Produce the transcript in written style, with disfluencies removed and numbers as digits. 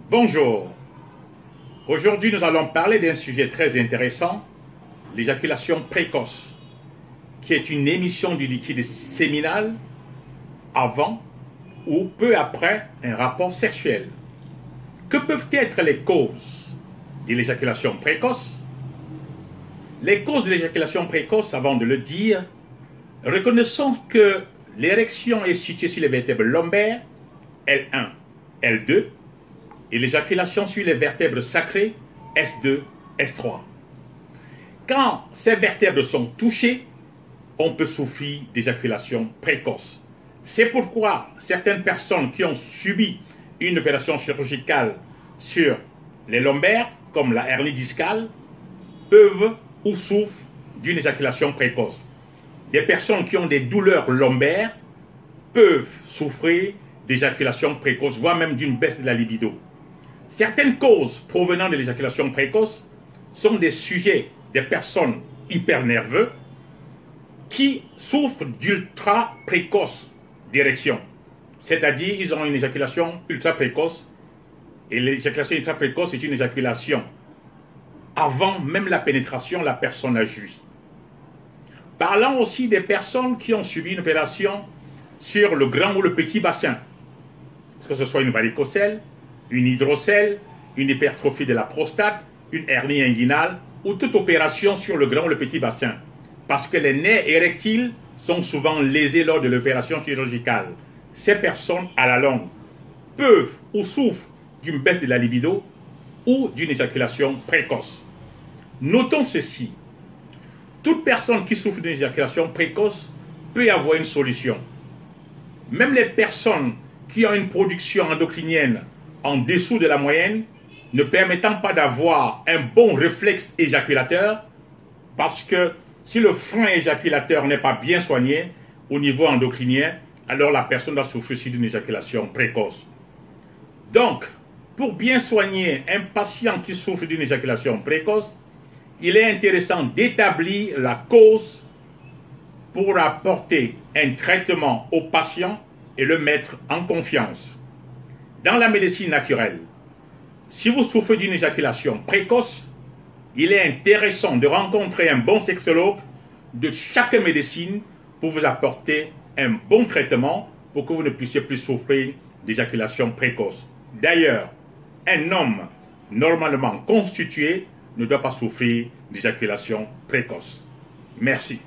Bonjour. Aujourd'hui, nous allons parler d'un sujet très intéressant, l'éjaculation précoce, qui est une émission du liquide séminal avant ou peu après un rapport sexuel. Que peuvent être les causes de l'éjaculation précoce? Les causes de l'éjaculation précoce, avant de le dire, reconnaissons que l'érection est située sur les vertèbres lombaires, L1, L2, et l'éjaculation sur les vertèbres sacrées, S2, S3. Quand ces vertèbres sont touchées, on peut souffrir d'éjaculation précoce. C'est pourquoi certaines personnes qui ont subi une opération chirurgicale sur les lombaires, comme la hernie discale, peuvent ou souffrent d'une éjaculation précoce. Des personnes qui ont des douleurs lombaires peuvent souffrir d'éjaculation précoce, voire même d'une baisse de la libido. Certaines causes provenant de l'éjaculation précoce sont des sujets, des personnes hypernerveuses qui souffrent d'ultra précoce d'érection. C'est-à-dire, ils ont une éjaculation ultra précoce. Et l'éjaculation ultra précoce est une éjaculation avant même la pénétration, la personne a joui. Parlons aussi des personnes qui ont subi une opération sur le grand ou le petit bassin. Que ce soit une varicocèle, une hydrocèle, une hypertrophie de la prostate, une hernie inguinale ou toute opération sur le grand ou le petit bassin. Parce que les nerfs érectiles sont souvent lésés lors de l'opération chirurgicale. Ces personnes, à la longue, peuvent ou souffrent d'une baisse de la libido ou d'une éjaculation précoce. Notons ceci. Toute personne qui souffre d'une éjaculation précoce peut avoir une solution. Même les personnes qui ont une production endocrinienne en dessous de la moyenne, ne permettant pas d'avoir un bon réflexe éjaculateur, parce que si le frein éjaculateur n'est pas bien soigné au niveau endocrinien, alors la personne doit souffrir d'une éjaculation précoce. Donc, pour bien soigner un patient qui souffre d'une éjaculation précoce, il est intéressant d'établir la cause pour apporter un traitement au patient et le mettre en confiance. Dans la médecine naturelle, si vous souffrez d'une éjaculation précoce, il est intéressant de rencontrer un bon sexologue de chaque médecine pour vous apporter un bon traitement pour que vous ne puissiez plus souffrir d'éjaculation précoce. D'ailleurs, un homme normalement constitué ne doit pas souffrir d'éjaculation précoce. Merci.